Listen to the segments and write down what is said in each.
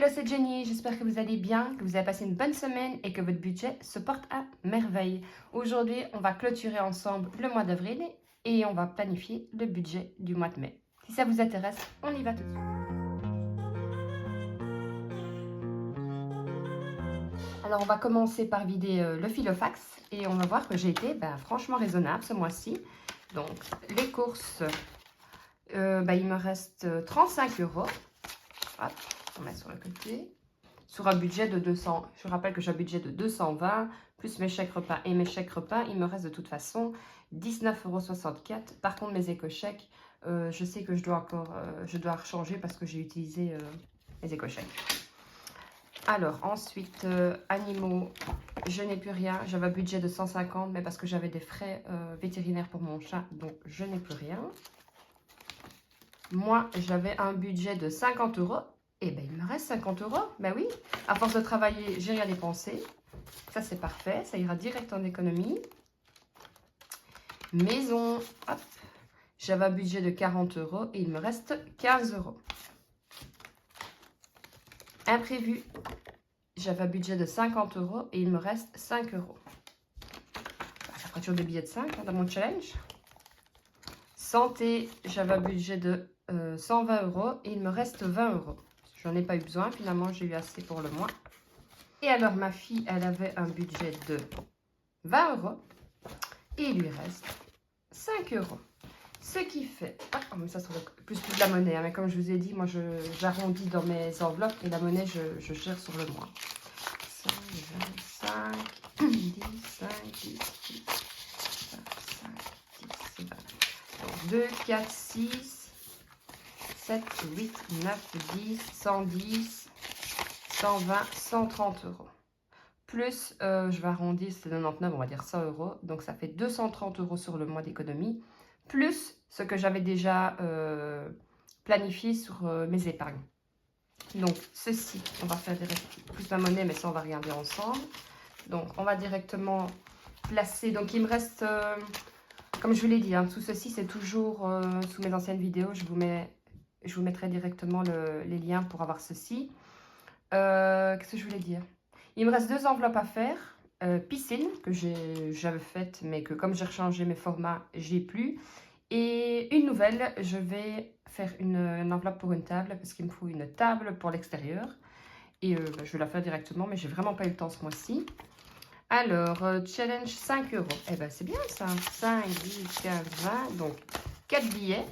Hello, c'est Jenny, j'espère que vous allez bien, que vous avez passé une bonne semaine et que votre budget se porte à merveille. Aujourd'hui, on va clôturer ensemble le mois d'avril et on va planifier le budget du mois de mai. Si ça vous intéresse, on y va tout de suite. Alors, on va commencer par vider le filofax et on va voir que j'ai été franchement raisonnable ce mois-ci. Donc, les courses, il me reste 35 €. Hop, on met sur le côté. Sur un budget de 200, je rappelle que j'ai un budget de 220, plus mes chèques repas et mes chèques repas, il me reste de toute façon 19,64 €. Par contre, mes éco-chèques, je sais que je dois rechanger parce que j'ai utilisé mes éco-chèques. Alors, ensuite, animaux, je n'ai plus rien. J'avais un budget de 150, mais parce que j'avais des frais vétérinaires pour mon chat, donc je n'ai plus rien. Moi, j'avais un budget de 50 €. Et il me reste 50 €. Ben oui, à force de travailler, j'ai rien dépensé. Ça, c'est parfait. Ça ira direct en économie. Maison, hop. J'avais un budget de 40 € et il me reste 15 €. Imprévu, j'avais un budget de 50 € et il me reste 5 €. Ça fera toujours des billets de 5 dans mon challenge. Santé, j'avais un budget de 120 € et il me reste 20 €. J'en ai pas eu besoin, finalement j'ai eu assez pour le mois. Et alors ma fille, elle avait un budget de 20 € et il lui reste 5 €. Ce qui fait, ça c'est plus de la monnaie, hein, mais comme je vous ai dit, moi j'arrondis dans mes enveloppes et la monnaie je gère sur le mois. 5, 25, 10, 5, 10, 10, 5, 10, 20. Donc 2, 4, 6. 7, 8, 9, 10, 110, 120, 130 €. Plus, je vais arrondir, c'est 99, on va dire 100 €. Donc, ça fait 230 € sur le mois d'économie. Plus ce que j'avais déjà planifié sur mes épargnes. Donc, ceci, on va faire plus la monnaie, mais ça, on va regarder ensemble. Donc, on va directement placer. Donc, il me reste, comme je vous l'ai dit, hein, tout ceci, c'est toujours sous mes anciennes vidéos. Je vous mettrai directement les liens pour avoir ceci. Qu'est-ce que je voulais dire? Il me reste 2 enveloppes à faire. Piscine, que j'avais faite, mais que comme j'ai rechangé mes formats, j'ai plus. Et une nouvelle, je vais faire une enveloppe pour une table, parce qu'il me faut une table pour l'extérieur. Et je vais la faire directement, mais j'ai vraiment pas eu le temps ce mois-ci. Alors, challenge 5 €. Eh ben, c'est bien ça. 5, 10, 15, 20. Donc, 4 billets.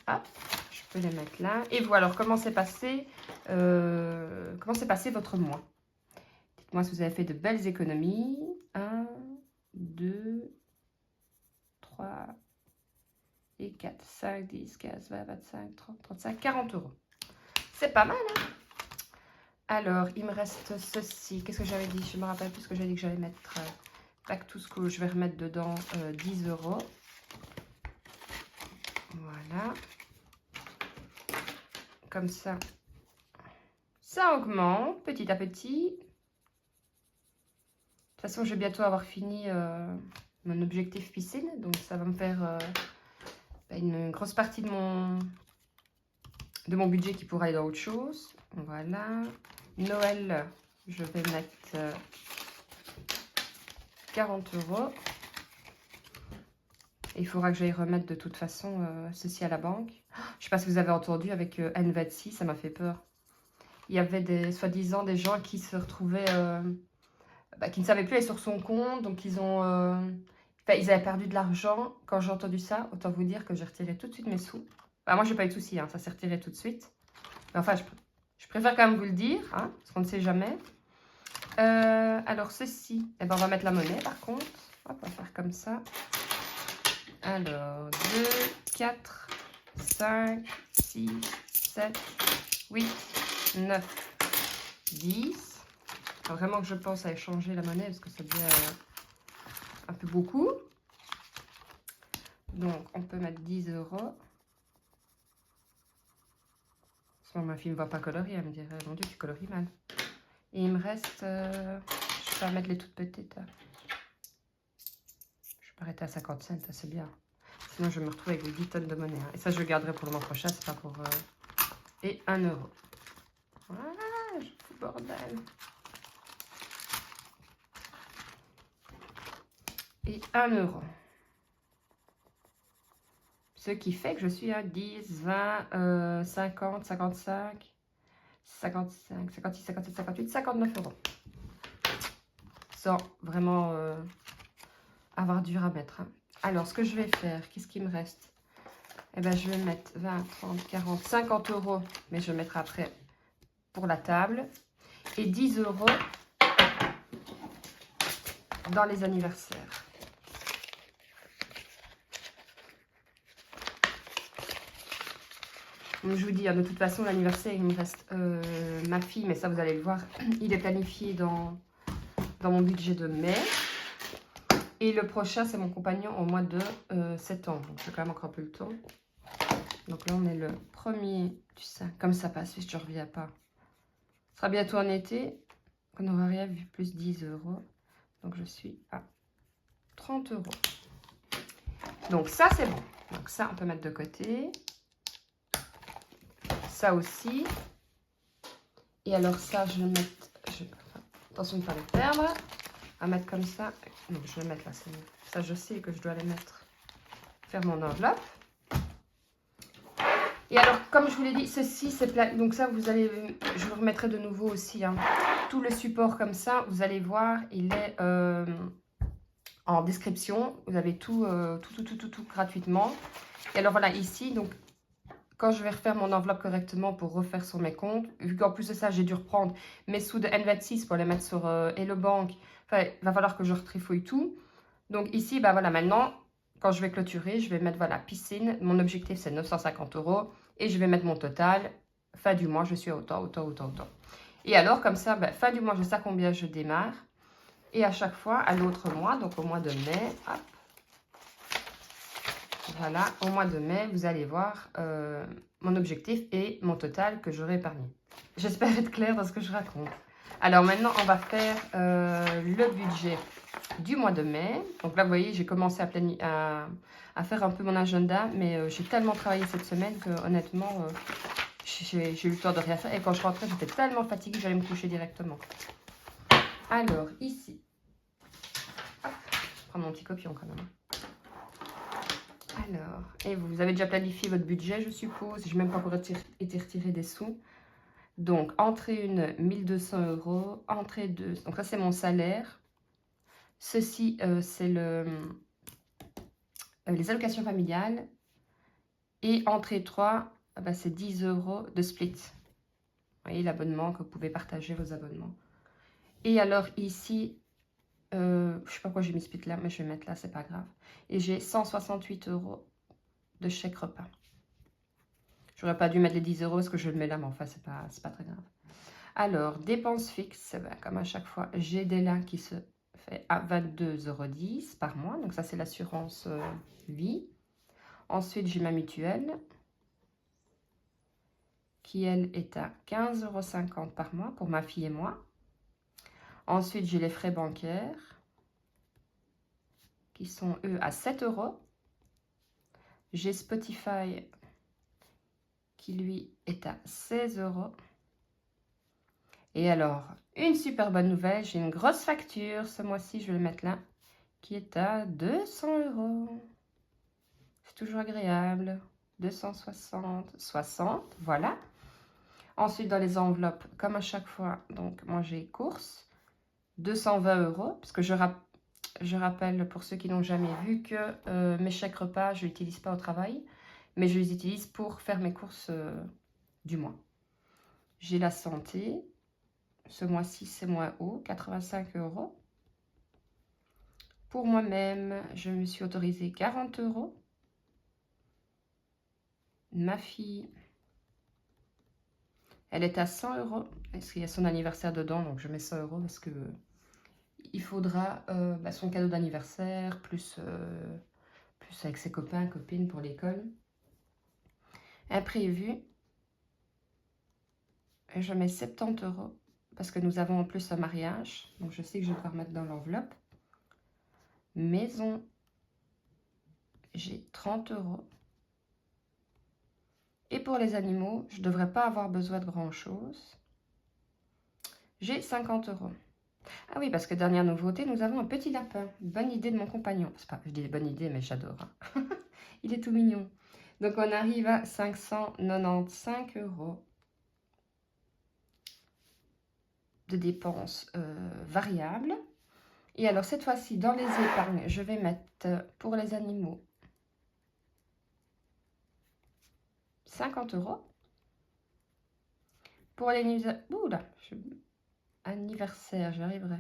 Hop. Les mettre là. Et voilà, alors comment s'est passé votre mois? Dites-moi si vous avez fait de belles économies. 1, 2, 3 et 4, 5, 10, 15, 20, 25, 30, 35, 40 €. C'est pas mal, hein? Alors, il me reste ceci. Qu'est-ce que j'avais dit? Je me rappelle plus ce que j'avais dit que j'allais mettre. Back to school, je vais remettre dedans 10 €. Voilà. Comme ça, ça augmente petit à petit. De toute façon, je vais bientôt avoir fini mon objectif piscine. Donc, ça va me faire une grosse partie de mon budget qui pourra aller dans autre chose. Voilà. Noël, je vais mettre 40 €. Il faudra que j'aille remettre de toute façon ceci à la banque. Je ne sais pas si vous avez entendu avec N26, ça m'a fait peur. Il y avait soi-disant des gens qui se retrouvaient, qui ne savaient plus aller sur son compte, donc ils avaient perdu de l'argent. Quand j'ai entendu ça, autant vous dire que j'ai retiré tout de suite mes sous. Moi, j'ai pas eu de soucis, hein, ça s'est retiré tout de suite. Mais enfin, je préfère quand même vous le dire, hein, parce qu'on ne sait jamais. Alors, ceci, on va mettre la monnaie par contre. Hop, on va faire comme ça. Alors, 2, 4, 5, 6, 7, 8, 9, 10. Il faut vraiment que je pense à échanger la monnaie parce que ça devient un peu beaucoup. Donc, on peut mettre 10 €. Sinon, ma fille ne va pas colorier. Elle me dirait, mon Dieu, tu colories mal. Et il me reste, je vais mettre les toutes petites. Je vais arrêter à 50 cents, ça c'est bien. Sinon, je vais me retrouver avec 10 tonnes de monnaie. Hein. Et ça, je le garderai pour le mois prochain, c'est pas pour... et 1 €. Voilà. bordel. Et 1 euro. Ce qui fait que je suis à 10, 20, 50, 55, 55, 56, 57, 58, 59 euros. Sans vraiment avoir dur à mettre. Hein. Alors, ce que je vais faire, qu'est-ce qui me reste? Eh bien, je vais mettre 20, 30, 40, 50 euros, mais je mettrai après pour la table. Et 10 euros dans les anniversaires. Comme je vous dis, de toute façon, l'anniversaire, il me reste ma fille, mais ça, vous allez le voir, il est planifié dans mon budget de mai. Et le prochain, c'est mon compagnon au mois de septembre. Donc, j'ai quand même encore un peu le temps. Donc là, on est le 1er du 5. Comme ça passe, si je ne reviens pas. Ce sera bientôt en été. On n'aura rien vu, plus 10 euros. Donc, je suis à 30 euros. Donc, ça, c'est bon. Donc, ça, on peut mettre de côté. Ça aussi. Et alors, ça, je vais mettre... attention de ne pas le perdre. À mettre comme ça. Non, je vais le mettre là, c'est mieux. Ça, je sais que je dois les mettre. Faire mon enveloppe. Et alors, comme je vous l'ai dit, ceci, c'est plat. Donc ça, vous allez... Je vous remettrai de nouveau aussi. Hein. Tout le support comme ça, vous allez voir, il est en description. Vous avez tout gratuitement. Et alors, voilà, ici, donc... Quand je vais refaire mon enveloppe correctement pour refaire sur mes comptes, vu qu'en plus de ça, j'ai dû reprendre mes sous de N26 pour les mettre sur Hello Bank. Enfin, il va falloir que je retrifouille tout. Donc ici, bah voilà, maintenant, quand je vais clôturer, je vais mettre, voilà, piscine. Mon objectif, c'est 950 euros. Et je vais mettre mon total. Fin du mois, je suis à autant. Et alors, comme ça, bah, fin du mois, je sais à combien je démarre. Et à chaque fois, à l'autre mois, donc au mois de mai, hop. Voilà, au mois de mai, vous allez voir mon objectif et mon total que j'aurai épargné. J'espère être claire dans ce que je raconte. Alors maintenant, on va faire le budget du mois de mai. Donc là, vous voyez, j'ai commencé à faire un peu mon agenda, mais j'ai tellement travaillé cette semaine que honnêtement, j'ai eu le temps de rien faire. Et quand je rentrais, j'étais tellement fatiguée que j'allais me coucher directement. Alors, ici, hop, je prends mon petit copion quand même. Alors, et vous avez déjà planifié votre budget, je suppose. Je n'ai même pas encore été retiré des sous. Donc, entrée 1, 1200 euros. Entrée 2, donc ça, c'est mon salaire. Ceci, c'est les allocations familiales. Et entrée 3, bah, c'est 10 euros de split. Vous voyez, l'abonnement, que vous pouvez partager vos abonnements. Et alors, ici, je ne sais pas pourquoi j'ai mis split là, mais je vais mettre là, c'est pas grave. Et j'ai 168 euros de chèque repas. J'aurais pas dû mettre les 10 euros parce que je le mets là, mais enfin, c'est pas très grave. Alors, dépenses fixes, ben, comme à chaque fois, j'ai des là qui se fait à 22,10 € par mois. Donc ça, c'est l'assurance vie. Ensuite, j'ai ma mutuelle qui, elle, est à 15,50 € par mois pour ma fille et moi. Ensuite, j'ai les frais bancaires qui sont, eux, à 7 €. J'ai Spotify qui, lui, est à 16 €. Et alors, une super bonne nouvelle, j'ai une grosse facture ce mois-ci, je vais le mettre là, qui est à 200 €. C'est toujours agréable. 260, 60, voilà. Ensuite, dans les enveloppes, comme à chaque fois, donc moi j'ai courses, 220 €, parce que je rappelle pour ceux qui n'ont jamais vu que mes chèques repas, je ne les utilise pas au travail, mais je les utilise pour faire mes courses du mois. J'ai la santé. Ce mois-ci, c'est moins haut, 85 €. Pour moi-même, je me suis autorisée 40 €. Ma fille, elle est à 100 €. Parce qu'il y a son anniversaire dedans, donc je mets 100 € parce que il faudra son cadeau d'anniversaire, plus avec ses copains, copines pour l'école. Imprévu, je mets 70 € parce que nous avons en plus un mariage. Donc je sais que je vais devoir mettre dans l'enveloppe. Maison, j'ai 30 €. Et pour les animaux, je ne devrais pas avoir besoin de grand-chose. j'ai 50 €. Ah oui, parce que dernière nouveauté, nous avons un petit lapin. Bonne idée de mon compagnon. C'est pas, je dis bonne idée, mais j'adore. Hein. Il est tout mignon. Donc, on arrive à 595 € de dépenses variables. Et alors, cette fois-ci, dans les épargnes, je vais mettre pour les animaux 50 €. Pour les anniversaire, j'arriverai.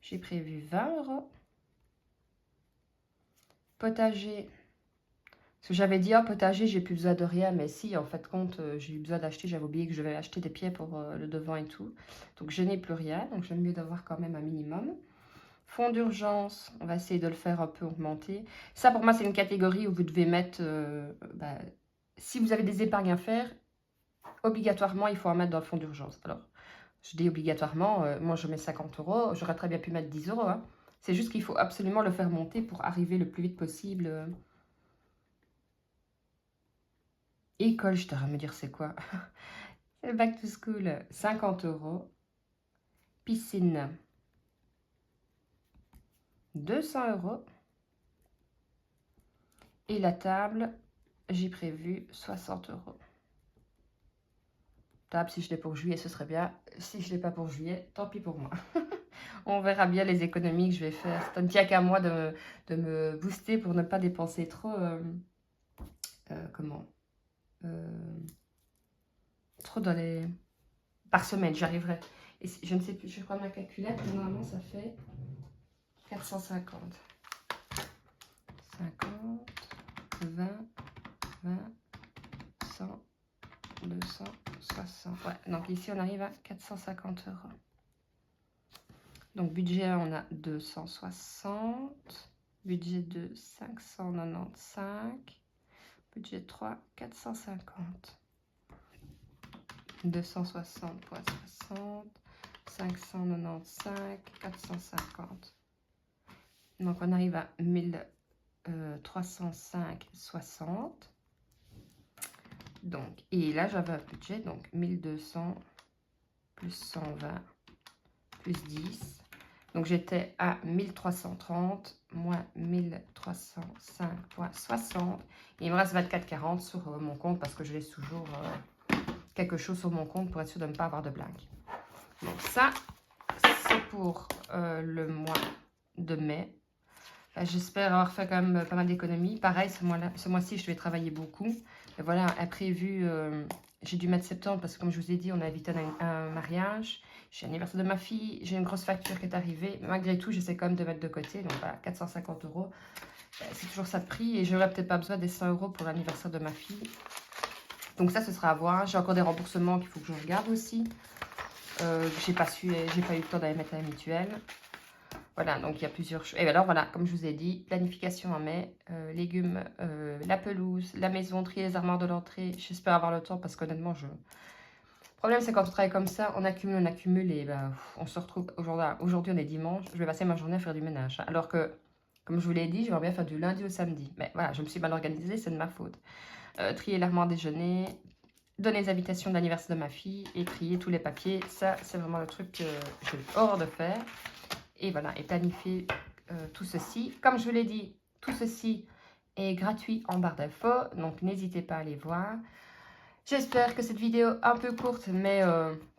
J'ai prévu 20 €. Potager. Parce que j'avais dit, oh, potager, j'ai plus besoin de rien. Mais si, en fait, compte, j'ai eu besoin d'acheter. J'avais oublié que je vais acheter des pieds pour le devant et tout. Donc, je n'ai plus rien. Donc, j'aime mieux d'avoir quand même un minimum. Fonds d'urgence, on va essayer de le faire un peu augmenter. Ça, pour moi, c'est une catégorie où vous devez mettre... si vous avez des épargnes à faire, obligatoirement, il faut en mettre dans le fonds d'urgence. Alors, je dis obligatoirement, moi, je mets 50 €. J'aurais très bien pu mettre 10 €. Hein. C'est juste qu'il faut absolument le faire monter pour arriver le plus vite possible. École, je t'aurais à me dire c'est quoi. C'est le back to school, 50 €. Piscine, 200 €. Et la j'ai prévu 60 €. Table, si je l'ai pour juillet, ce serait bien. Si je ne l'ai pas pour juillet, tant pis pour moi. On verra bien les économies que je vais faire. C'est un petit qu'à moi de me booster pour ne pas dépenser trop... trop dans les... Par semaine, j'arriverai. Et je ne sais plus, je vais prendre ma calculette. Normalement, ça fait 450. 50, 20, 20, 100, 200, 60. Ouais, donc ici, on arrive à 450 €. Donc, budget 1, on a 260. Budget 2, 595. Budget 3, 450. 260,60. 595, 450. Donc, on arrive à 1305,60. Donc, et là, j'avais un budget, donc 1200 plus 120 plus 10. Donc, j'étais à 1330 moins 1305,60. Et il me reste 24,40 sur mon compte parce que je laisse toujours quelque chose sur mon compte pour être sûr de ne pas avoir de blague. Donc, ça, c'est pour le mois de mai. J'espère avoir fait quand même pas mal d'économies. Pareil, ce mois-ci, je vais travailler beaucoup. Et voilà, imprévu, j'ai dû mettre septembre parce que comme je vous ai dit, on a évité un mariage. J'ai l'anniversaire de ma fille, j'ai une grosse facture qui est arrivée. Mais malgré tout, j'essaie quand même de mettre de côté. Donc voilà, 450 €. C'est toujours ça de prix et j'aurais peut-être pas besoin des 100 € pour l'anniversaire de ma fille. Donc ça, ce sera à voir. J'ai encore des remboursements qu'il faut que je regarde aussi. J'ai pas eu le temps d'aller mettre à la mutuelle. Voilà, donc il y a plusieurs choses. Et alors voilà, comme je vous ai dit, planification en mai, légumes, la pelouse, la maison, trier les armoires de l'entrée. J'espère avoir le temps parce qu'honnêtement, Le problème, c'est quand on travaille comme ça, on accumule et on se retrouve... Aujourd'hui, on est dimanche, je vais passer ma journée à faire du ménage. Hein. Alors que, comme je vous l'ai dit, j'aimerais bien faire du lundi au samedi. Mais voilà, je me suis mal organisée, c'est de ma faute. Trier l'armoire déjeuner, donner les invitations d'anniversaire de ma fille et trier tous les papiers. Ça, c'est vraiment le truc que j'ai horreur de faire. Et voilà, et planifier tout ceci. Comme je vous l'ai dit, tout ceci est gratuit en barre d'infos, donc n'hésitez pas à aller voir. J'espère que cette vidéo un peu courte, mais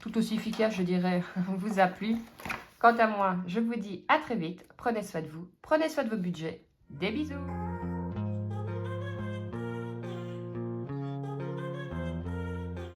tout aussi efficace, je dirais, vous a plu. Quant à moi, je vous dis à très vite. Prenez soin de vous, prenez soin de vos budgets. Des bisous!